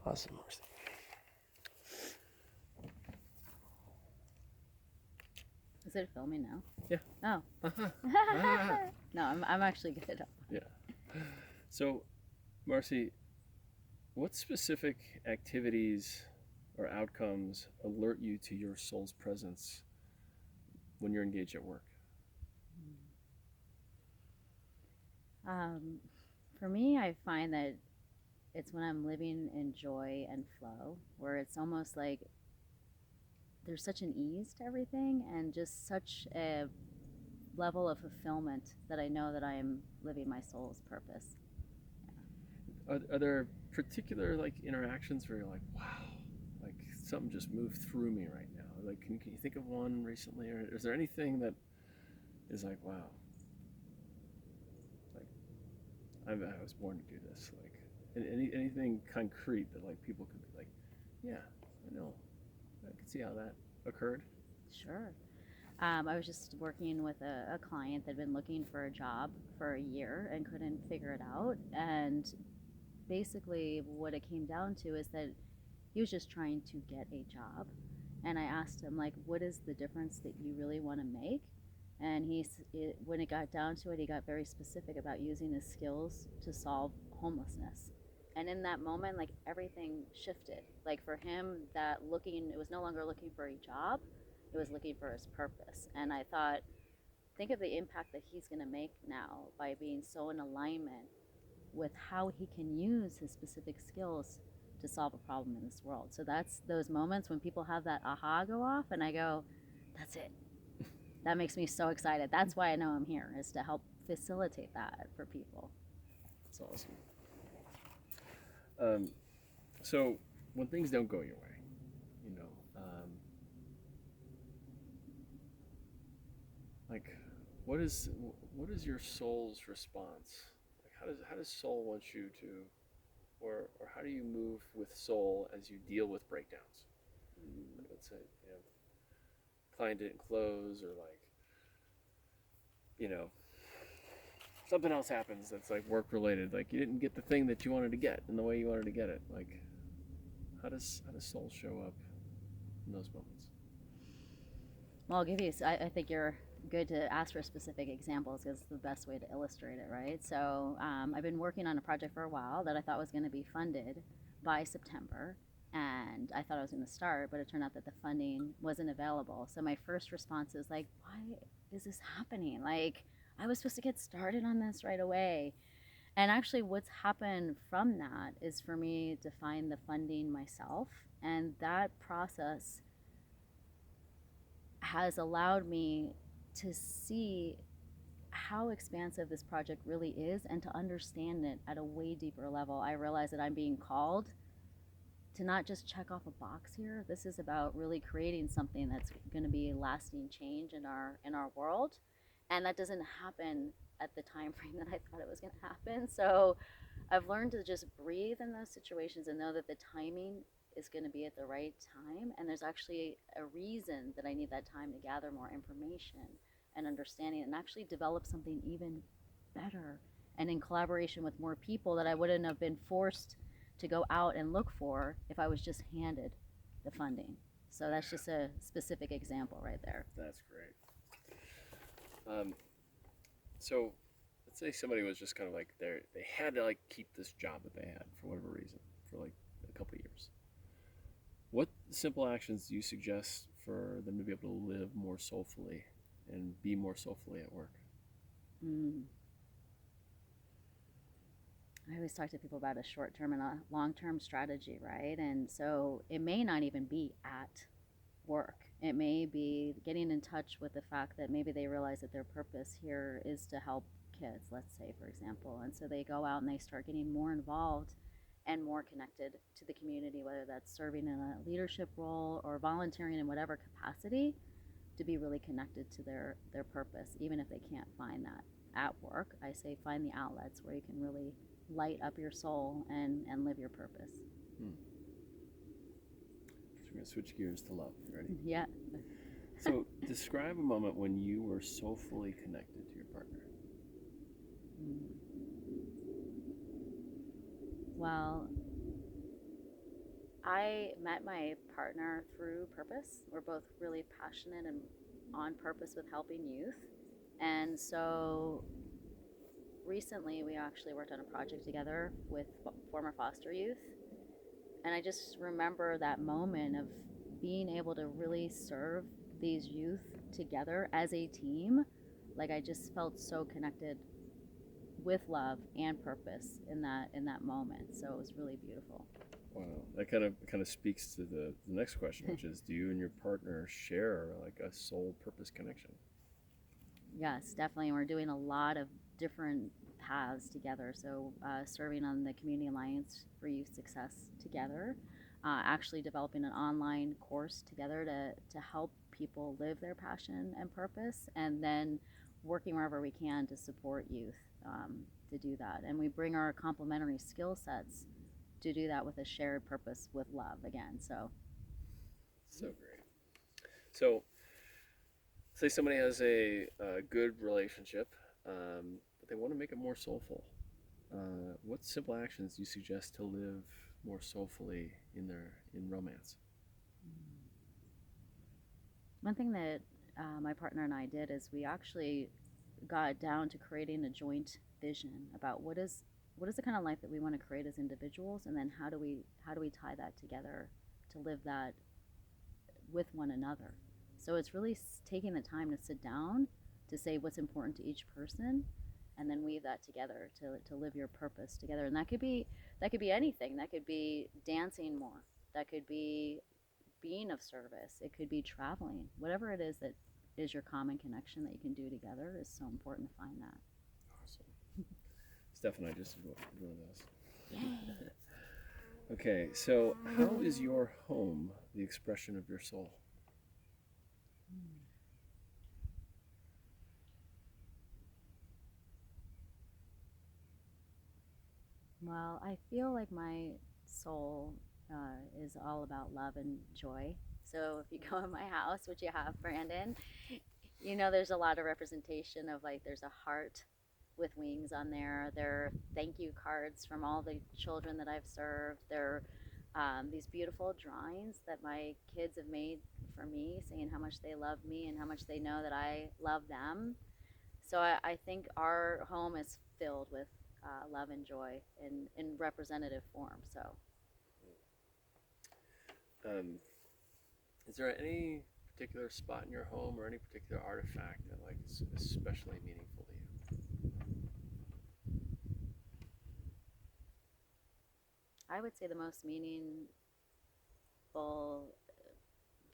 Awesome, Marcy. Is it filming now? Yeah. Oh. No, I'm actually good. Yeah. So, Marcy, what specific activities or outcomes alert you to your soul's presence when you're engaged at work? Um, for me, I find that it's when I'm living in joy and flow, where it's almost like there's such an ease to everything and just such a level of fulfillment that I know that I am living my soul's purpose. Are there particular like interactions where you're like, wow, like something just moved through me right now? Like, can you think of one recently, or is there anything that is like, wow, like I was born to do this? Like, anything concrete that like people could be like, yeah, I know, I can see how that occurred. Sure. I was just working with a client that had been looking for a job for a year and couldn't figure it out. And basically, what it came down to is that he was just trying to get a job. And I asked him, like, what is the difference that you really want to make? And when it got down to it, he got very specific about using his skills to solve homelessness. And in that moment, like everything shifted. Like for him, it was no longer looking for a job, it was looking for his purpose. And I thought, think of the impact that he's going to make now by being so in alignment with how he can use his specific skills to solve a problem in this world. So that's those moments when people have that aha go off, and I go, that's it. That makes me so excited. That's why I know I'm here, is to help facilitate that for people. It's awesome. Um, so when things don't go your way, you know, like what is your soul's response? Like how does soul want you to, or how do you move with soul as you deal with breakdowns? Like let's say client didn't close, or like you know something else happens that's like work related. Like you didn't get the thing that you wanted to get in the way you wanted to get it. Like how does soul show up in those moments? Well, I'll give you, I think you're good to ask for specific examples because it's the best way to illustrate it, right? So I've been working on a project for a while that I thought was going to be funded by September. And I thought I was going to start, but it turned out that the funding wasn't available. So my first response is like, why is this happening? Like, I was supposed to get started on this right away. And actually, what's happened from that is for me to find the funding myself. And that process has allowed me to see how expansive this project really is and to understand it at a way deeper level. I realize that I'm being called to not just check off a box here. This is about really creating something that's going to be a lasting change in our world, and that doesn't happen at the time frame that I thought it was going to happen. So I've learned to just breathe in those situations and know that the timing is going to be at the right time. And there's actually a reason that I need that time to gather more information and understanding and actually develop something even better and in collaboration with more people that I wouldn't have been forced to go out and look for if I was just handed the funding. So that's just a specific example right there. That's great. So let's say somebody was just kind of like they had to like keep this job that they had for whatever reason for like a couple of years. What simple actions do you suggest for them to be able to live more soulfully and be more soulfully at work? Mm. I always talk to people about a short term and a long term strategy, right? And so it may not even be at work. It may be getting in touch with the fact that maybe they realize that their purpose here is to help kids, let's say, for example. And so they go out and they start getting more involved and more connected to the community, whether that's serving in a leadership role or volunteering in whatever capacity, to be really connected to their purpose, even if they can't find that at work. I say find the outlets where you can really light up your soul and live your purpose. Hmm. So we're gonna switch gears to love. You ready? Yeah. So describe a moment when you were soulfully connected to your partner. Well, I met my partner through purpose. We're both really passionate and on purpose with helping youth. And so recently we actually worked on a project together with former foster youth. And I just remember that moment of being able to really serve these youth together as a team. Like I just felt so connected with love and purpose in that moment. So it was really beautiful. Wow, that kind of speaks to the next question, which is, do you and your partner share like a soul purpose connection? Yes, definitely. We're doing a lot of different paths together. So, serving on the Community Alliance for Youth Success together, actually developing an online course together to help people live their passion and purpose, and then working wherever we can to support youth to do that. And we bring our complementary skill sets to do that with a shared purpose with love again. So, So great. So, say somebody has a good relationship, but they want to make it more soulful. What simple actions do you suggest to live more soulfully in romance? one thing that my partner and I did is we actually got down to creating a joint vision about what is the kind of life that we want to create as individuals, and then how do we tie that together to live that with one another. So it's really taking the time to sit down to say what's important to each person, and then weave that together to live your purpose together. And that could be anything. That could be dancing more. That could be being of service. It could be traveling. Whatever it is that is your common connection that you can do together is so important to find that. Awesome. Steph and I just did one of those. Yay! Okay, so how is your home the expression of your soul? Well, I feel like my soul is all about love and joy. So if you go in my house, which you have, Brandon, you know there's a lot of representation of like there's a heart with wings on there. There are thank you cards from all the children that I've served. There are these beautiful drawings that my kids have made for me, saying how much they love me and how much they know that I love them. So I think our home is filled with love and joy in representative form. So Um, is there any particular spot in your home or any particular artifact that like is especially meaningful to you? I would say the most meaningful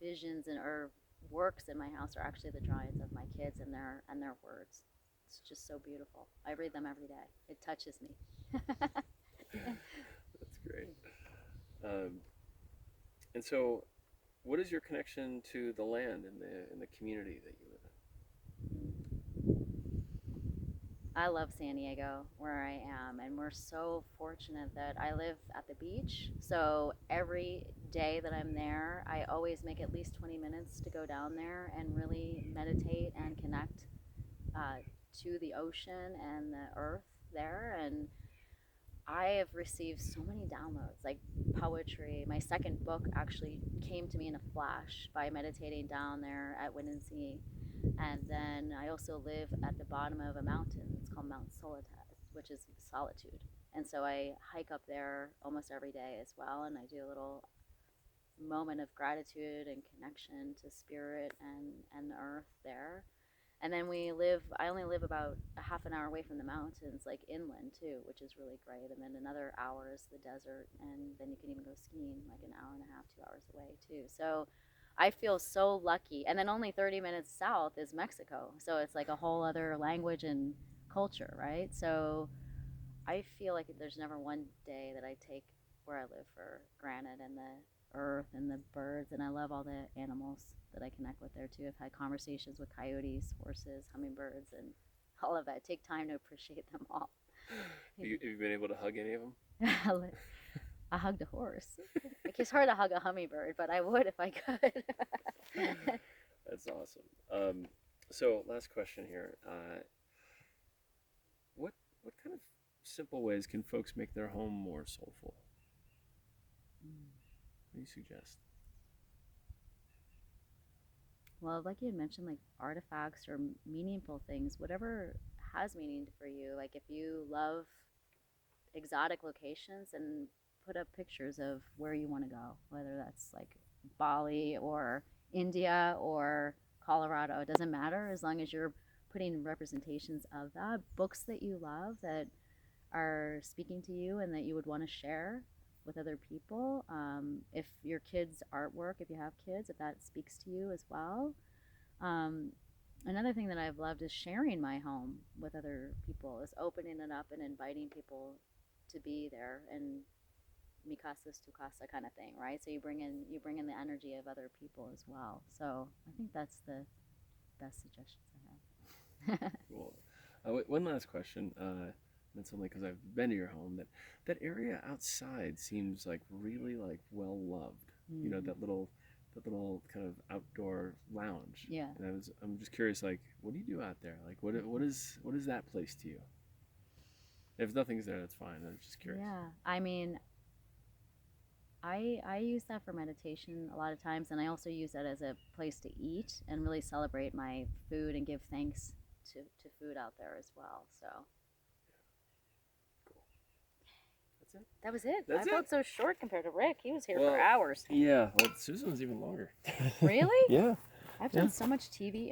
visions and or works in my house are actually the drawings of my kids and their words. It's just so beautiful. I read them every day. It touches me. That's great. Um, and so, what is your connection to the land and the community that you live I love San Diego, where I am, and we're so fortunate that I live at the beach. So every day that I'm there, I always make at least 20 minutes to go down there and really meditate and connect uh, to the ocean and the earth there. And I have received so many downloads, like poetry. My second book actually came to me in a flash by meditating down there at Wind and Sea. And then I also live at the bottom of a mountain. It's called Mount Solitude, which is solitude. And so I hike up there almost every day as well. And I do a little moment of gratitude and connection to spirit and the earth there. And then I only live about a half an hour away from the mountains, like inland too, which is really great. And then another hour is the desert. And then you can even go skiing like an hour and a half, 2 hours away too. So I feel so lucky. And then only 30 minutes south is Mexico. So it's like a whole other language and culture, right? So I feel like there's never one day that I take where I live for granted, and the earth and the birds. And I love all the animals that I connect with there too. I've had conversations with coyotes, horses, hummingbirds, and all of that. Take time to appreciate them all. Have you been able to hug any of them? I hugged a horse. It's hard to hug a hummingbird, but I would if I could. That's awesome. So, last question here. What kind of simple ways can folks make their home more soulful? What do you suggest? Well, like you had mentioned, like artifacts or meaningful things, whatever has meaning for you. Like if you love exotic locations, and put up pictures of where you want to go, whether that's like Bali or India or Colorado. It doesn't matter as long as you're putting representations of that. Books that you love that are speaking to you and that you would want to share with other people. If your kids' artwork, if you have kids, if that speaks to you as well. Um, Another thing that I've loved is sharing my home with other people, is opening it up and inviting people to be there, and mi casa es tu casa kind of thing, right? So you bring in the energy of other people as well. So I think that's the best suggestions I have. Cool. One last question. That's only because I've been to your home. That area outside seems like really like well loved. You know, Mm. that little kind of outdoor lounge. Yeah. And I'm just curious, like, what do you do out there? Like, what is that place to you? If nothing's there, that's fine. I'm just curious. Yeah. I mean, I use that for meditation a lot of times, and I also use that as a place to eat and really celebrate my food and give thanks to food out there as well. So Cool. That's it. that was it. That's I felt it. so short compared to Rick. He was here Well, for hours. Yeah. Well, Susan was even longer. Really? Yeah. I've Yeah. done so much TV interviews.